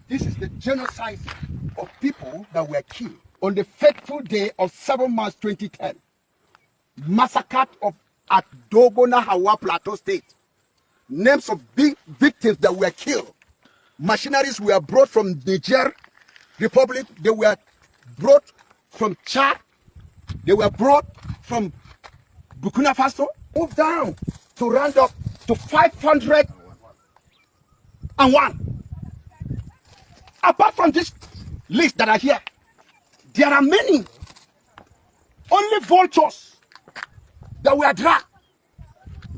This is the genocide of people that were killed on the fateful day of 7 March 2010. Massacre at Dogona Hawa Plateau State. Names of big victims that were killed. Machineries were brought from Niger Republic. They were brought from Chad. They were brought from Burkina Faso. Moved down to round up to 501. Apart from this list that are here, there are many. Only vultures that were dragged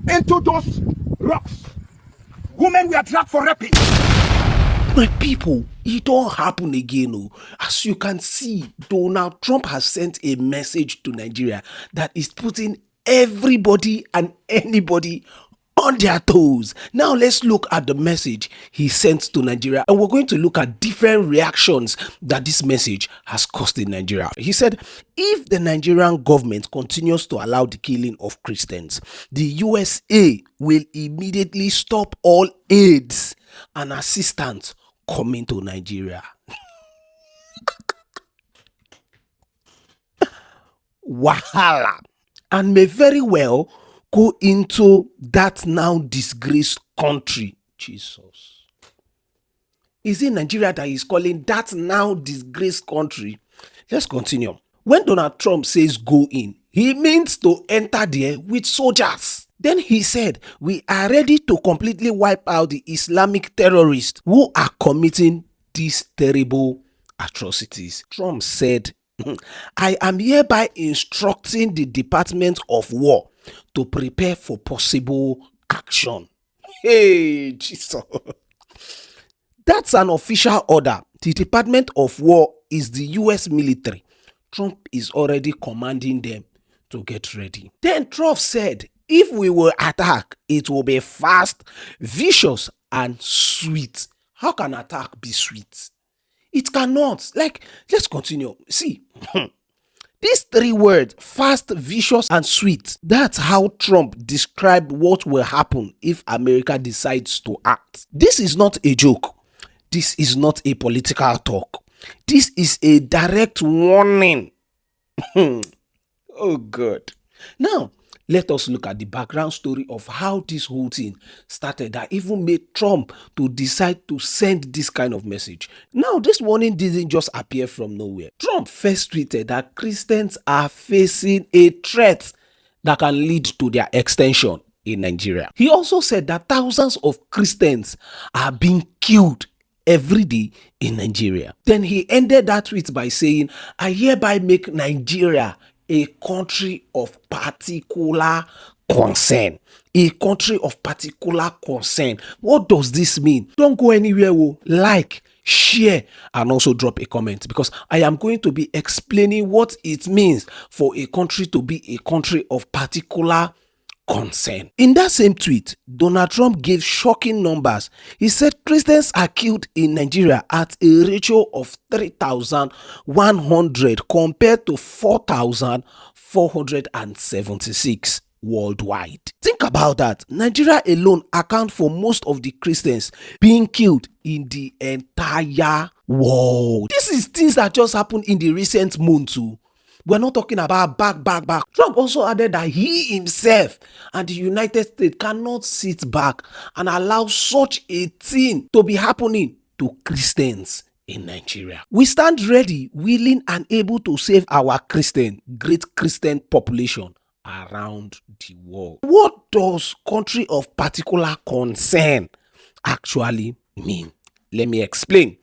into those rocks. Women were dragged for raping. My people, it all happened again. Oh. As you can see, Donald Trump has sent a message to Nigeria that is putting everybody and anybody on their toes. Now let's look at the message he sent to Nigeria, and we're going to look at different reactions that this message has caused in Nigeria. He said, if the Nigerian government continues to allow the killing of Christians, the USA will immediately stop all aids and assistance coming to Nigeria. Wahala. And may very well go into that now disgraced country. Jesus. Is it Nigeria that is calling that now disgraced country? Let's continue. When Donald Trump says go in, he means to enter there with soldiers. Then he said, we are ready to completely wipe out the Islamic terrorists who are committing these terrible atrocities. Trump said, I am hereby instructing the Department of War to prepare for possible action. Hey, Jesus. That's an official order. The Department of War is the US military. Trump is already commanding them to get ready. Then Trump said, if we will attack, it will be fast, vicious, and sweet. How can attack be sweet? It cannot. Let's continue. See, these three words, fast, vicious, and sweet, that's how Trump described what will happen if America decides to act. This is not a joke. This is not a political talk. This is a direct warning. Oh, God. Now, let us look at the background story of how this whole thing started that even made Trump to decide to send this kind of message. Now, this warning didn't just appear from nowhere. Trump first tweeted that Christians are facing a threat that can lead to their extinction in Nigeria. He also said that thousands of Christians are being killed every day in Nigeria. Then he ended that tweet by saying, I hereby make Nigeria a country of particular concern. A country of particular concern. What does this mean? Don't go anywhere. Like, share, and also drop a comment, because I am going to be explaining what it means for a country to be a country of particular concern. In that same tweet, Donald Trump gave shocking numbers. He said Christians are killed in Nigeria at a ratio of 3,100 compared to 4,476 worldwide. Think about that. Nigeria alone accounts for most of the Christians being killed in the entire world. This is things that just happened in the recent months too. We're not talking about back. Trump also added that he himself and the United States cannot sit back and allow such a thing to be happening to Christians in Nigeria. We stand ready, willing, and able to save our great Christian population around the world. What does country of particular concern actually mean? Let me explain.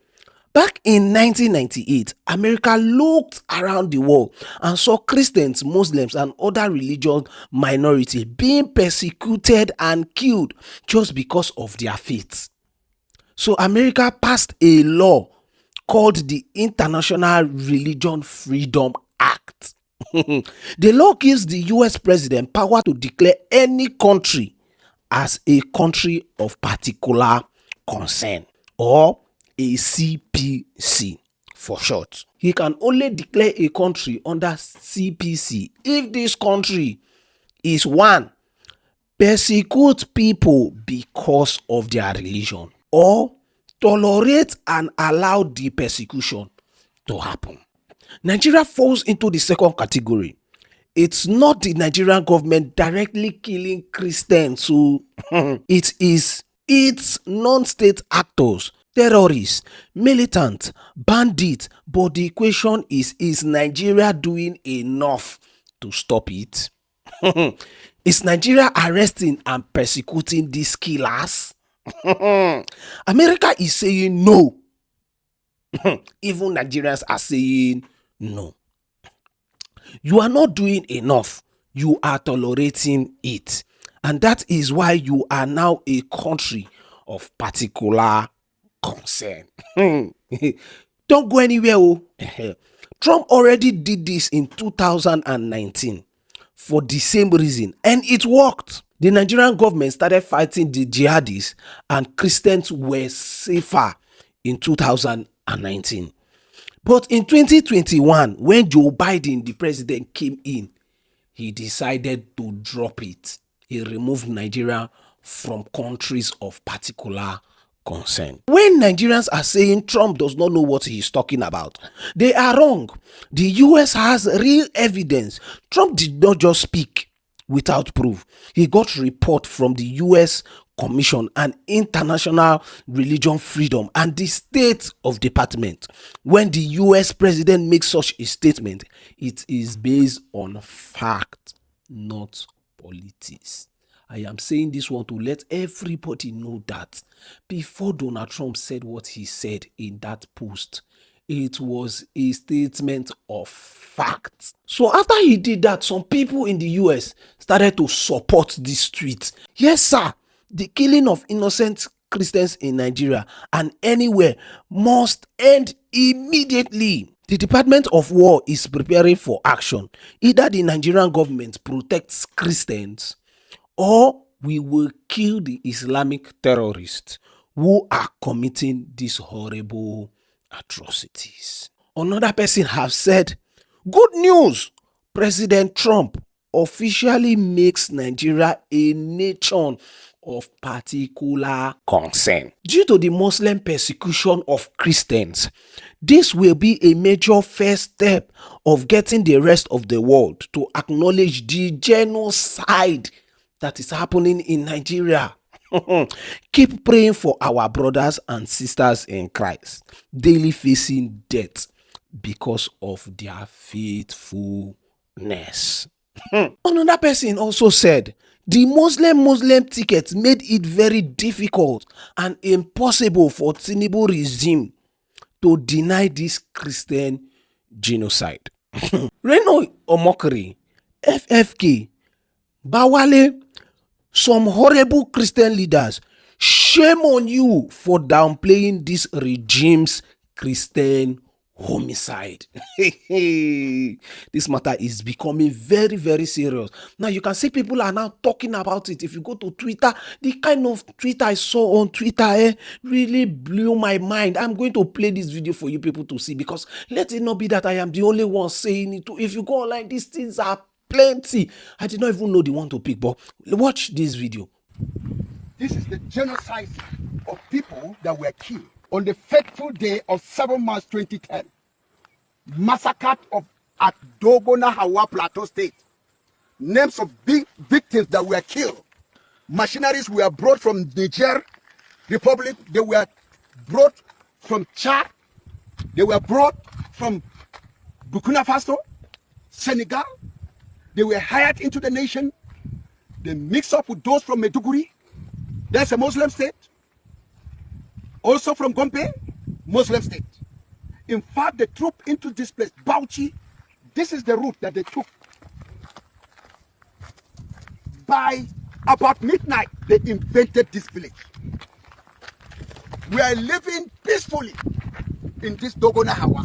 Back in 1998, America looked around the world and saw Christians, Muslims, and other religious minorities being persecuted and killed just because of their faith. So America passed a law called the International Religion Freedom Act. The law gives the US president power to declare any country as a country of particular concern, or a CPC for short. He can only declare a country under CPC if this country is 1. Persecute people because of their religion, or tolerate and allow the persecution to happen. Nigeria falls into the second category. It's not the Nigerian government directly killing Christians, so it is its non-state actors, terrorists, militants, bandits. But the question is Nigeria doing enough to stop it? Is Nigeria arresting and persecuting these killers? America is saying no. Even Nigerians are saying no. You are not doing enough. You are tolerating it. And that is why you are now a country of particular concern. Don't go anywhere. Oh. Trump already did this in 2019 for the same reason, and it worked. The Nigerian government started fighting the jihadists, and Christians were safer in 2019. But in 2021, when Joe Biden, the president, came in, he decided to drop it. He removed Nigeria from countries of particular concern. When Nigerians are saying Trump does not know what he's talking about, they are wrong. The US has real evidence. Trump did not just speak without proof. He got report from the US Commission on International Religion Freedom and the State of Department. When the US president makes such a statement, it is based on fact, not politics. I am saying this one to let everybody know that before Donald Trump said what he said in that post, it was a statement of fact. So after he did that, some people in the US started to support this tweet. Yes, sir, the killing of innocent Christians in Nigeria and anywhere must end immediately. The Department of War is preparing for action. Either the Nigerian government protects Christians, or we will kill the Islamic terrorists who are committing these horrible atrocities. Another person has said, good news, President Trump officially makes Nigeria a nation of particular concern. Due to the Muslim persecution of Christians, this will be a major first step of getting the rest of the world to acknowledge the genocide that is happening in Nigeria. Keep praying for our brothers and sisters in Christ, daily facing death because of their faithfulness. Another person also said, the Muslim ticket made it very difficult and impossible for Tinubu regime to deny this Christian genocide. Reno Omokri, FFK, Bawale, some horrible Christian leaders, shame on you for downplaying this regime's Christian homicide. This matter is becoming very, very serious. Now you can see people are now talking about it. If you go to Twitter, the kind of tweet I saw on Twitter really blew my mind. I'm going to play this video for you people to see, because let it not be that I am the only one saying it. If you go online, these things are plenty. I did not even know the one to pick, but watch this video. This is the genocide of people that were killed on the fateful day of 7 March 2010. Massacre at Dogona Hawa Plateau State. Names of big victims that were killed. Machineries were brought from Niger Republic. They were brought from Chad. They were brought from Burkina Faso, Senegal. They were hired into the nation. They mix up with those from Maiduguri. There's a Muslim state. Also from Gombe, Muslim state. In fact, they troop into this place, Bauchi. This is the route that they took. By about midnight, they invented this village. We are living peacefully in this Dogona Hawa.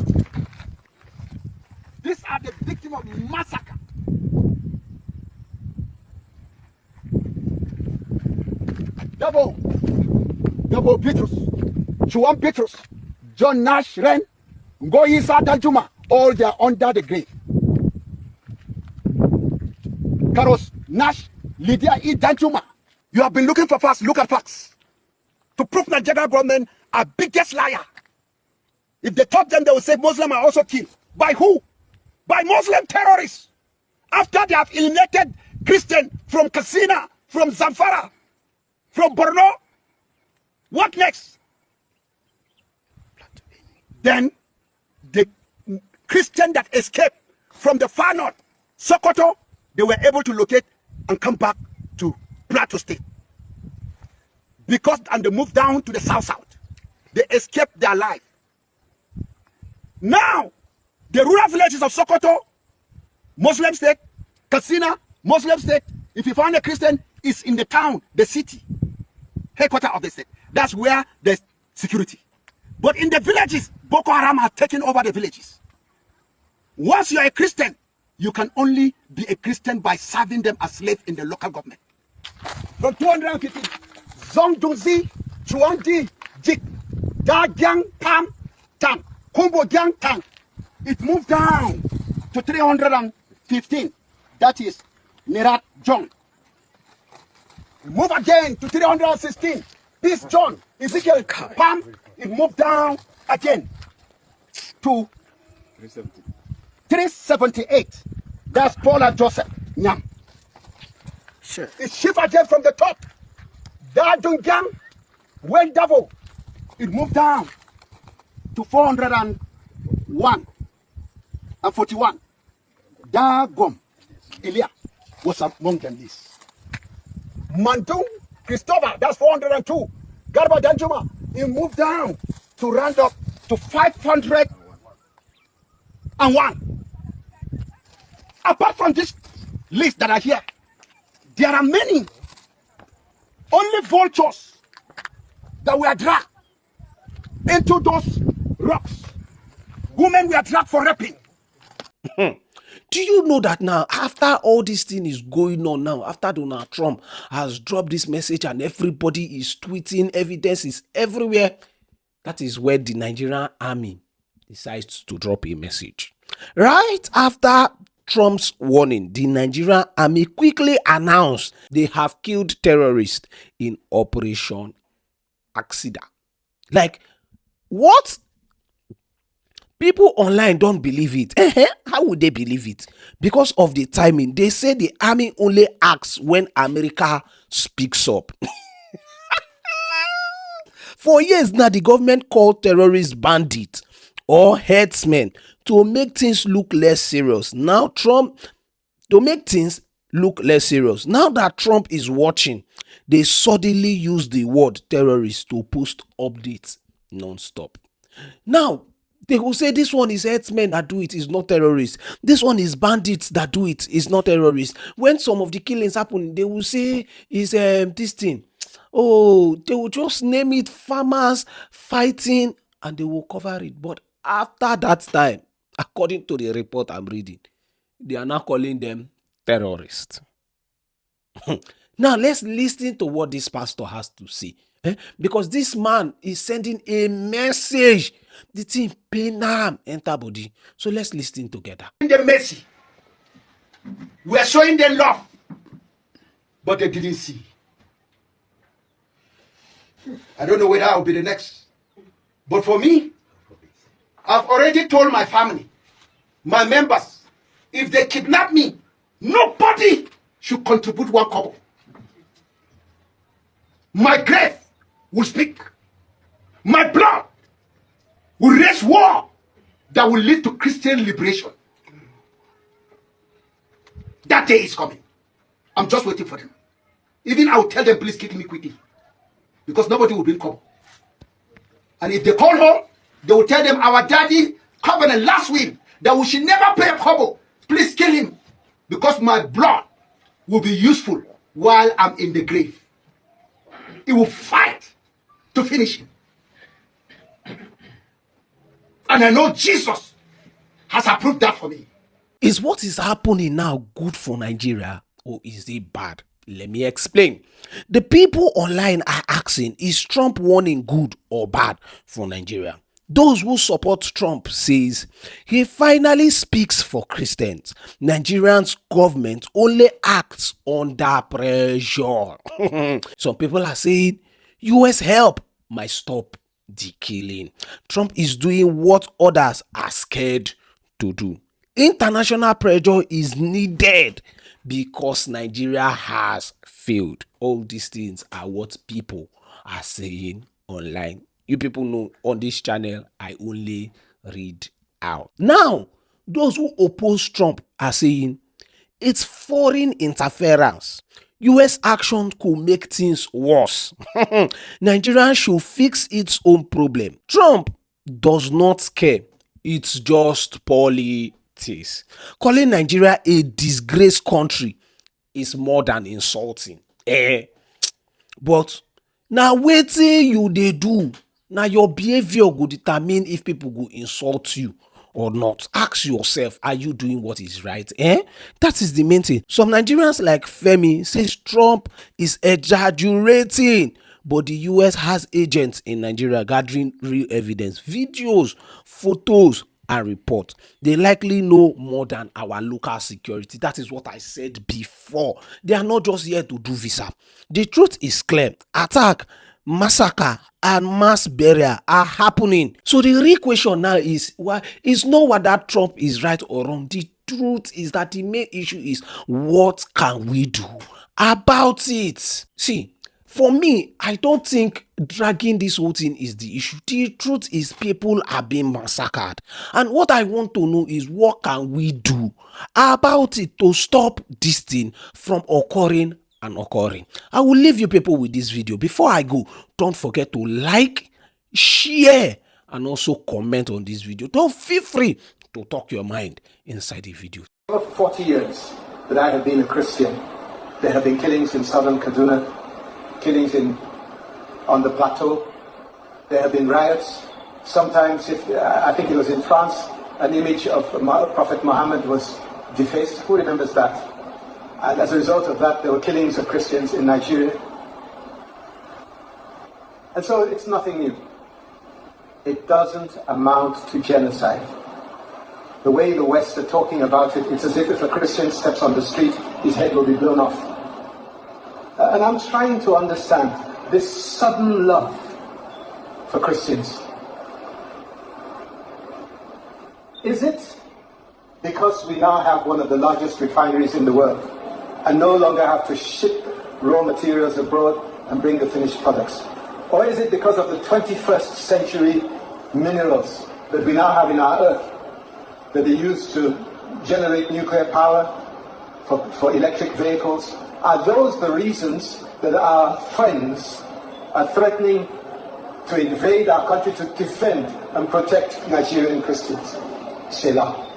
These are the victims of massacre. Double Petrus, Chuan Petrus, John Nash Ren, Ngoyisa Danjuma, all they are under the grave. Karos Nash, Lydia E. Danjuma. You have been looking for facts. Look at facts. To prove Nigeria government are biggest liar. If they touch them, they will say Muslims are also killed. By who? By Muslim terrorists. After they have eliminated Christian from Katsina, from Zamfara, from Borno, what next? Then the Christian that escaped from the far north, Sokoto, they were able to locate and come back to Plateau State. And they moved down to the south. They escaped their life. Now, the rural villages of Sokoto, Muslim state, Katsina, Muslim state, if you find a Christian, is in the town, the city, headquarters of the state. That's where there's security. But in the villages, Boko Haram are taking over the villages. Once you're a Christian, you can only be a Christian by serving them as slaves in the local government. From 250, Zongdungzi, Chuandi, Jik, Dagyang, Tam, Tam, Kumbo Gyang, Tam. It moved down to 315. That is Nerat John. Move again to 316. This John, Ezekiel, Pam, it moved down again to 378. That's Paul and Joseph. Nyam. Sure. It shifted again from the top. Dadungyang, Wendavo. It moved down to 401 and 41. Dagom, Elia was among them this. Mandung, Christopher, that's 402. Garba Danjuma, it moved down to round up to 501. Apart from this list that are here, there are many. Only vultures that were dragged into those rocks. Women were dragged for raping. Do you know that now, after all this thing is going on now, after Donald Trump has dropped this message and everybody is tweeting, evidence is everywhere, that is where the Nigerian army decides to drop a message. Right after Trump's warning, the Nigerian army quickly announced they have killed terrorists in Operation Axida. Like, what? People online don't believe it. How would they believe it? Because of the timing. They say the army only acts when America speaks up. For years now, the government called terrorists bandits or headsmen to make things look less serious. Now that Trump is watching, they suddenly use the word terrorist to post updates non-stop. Now, they will say this one is herdsmen that do it, is not terrorists. This one is bandits that do it, is not terrorists. When some of the killings happen, they will say is this thing. Oh, they will just name it farmers fighting and they will cover it. But after that time, according to the report I'm reading, they are now calling them terrorists. Now, let's listen to what this pastor has to say. Because this man is sending a message. The thing pain am enter body. So let's listen together. The mercy. We are showing them love. But they didn't see. I don't know whether I will be the next. But for me, I've already told my family, my members, if they kidnap me, nobody should contribute one kobo. My grave will speak. My blood will raise war that will lead to Christian liberation. That day is coming. I'm just waiting for them. Even I will tell them, please kill me quickly. Because nobody will bring cover. And if they call home, they will tell them our daddy covenant last week that we should never pay a kobo. Please kill him. Because my blood will be useful while I'm in the grave. It will fight to finish him. And I know Jesus has approved that for me. Is what is happening now good for Nigeria or is it bad? Let me explain. The people online are asking, is Trump warning good or bad for Nigeria? Those who support Trump says he finally speaks for Christians. Nigerians government only acts under pressure. Some people are saying US help might stop the killing. Trump is doing what others are scared to do. International pressure is needed because Nigeria has failed. All these things are what people are saying online. You people know on this channel, I only read out. Now, those who oppose Trump are saying it's foreign interference. US action could make things worse. Nigeria should fix its own problem. Trump does not care. It's just politics. Calling Nigeria a disgraced country is more than insulting. But now wetin you dey do, na your behavior go determine if people go insult you or not. Ask yourself, are you doing what is right? That is the main thing. Some Nigerians like Femi says Trump is exaggerating, but the US has agents in Nigeria gathering real evidence, videos, photos, and reports. They likely know more than our local security. That is what I said before. They are not just here to do visa. The truth is clear. Attack, massacre, and mass burial are happening. So the real question now is not whether Trump is right or wrong. The truth is that the main issue is what can we do about it? See, for me, I don't think dragging this whole thing is the issue. The truth is people are being massacred. And what I want to know is what can we do about it to stop this thing from occurring and occurring. I will leave you people with this video. Before I go, don't forget to like, share, and also comment on this video. Don't feel free to talk your mind inside the video. For 40 years that I have been a Christian, there have been killings in southern Kaduna, killings on the plateau. There have been riots. Sometimes, I think it was in France, an image of Prophet Muhammad was defaced. Who remembers that? And as a result of that, there were killings of Christians in Nigeria. And so it's nothing new. It doesn't amount to genocide. The way the West are talking about it, it's as if a Christian steps on the street, his head will be blown off. And I'm trying to understand this sudden love for Christians. Is it because we now have one of the largest refineries in the world and no longer have to ship raw materials abroad and bring the finished products? Or is it because of the 21st century minerals that we now have in our earth that they use to generate nuclear power for electric vehicles? Are those the reasons that our friends are threatening to invade our country to defend and protect Nigerian Christians? Selah.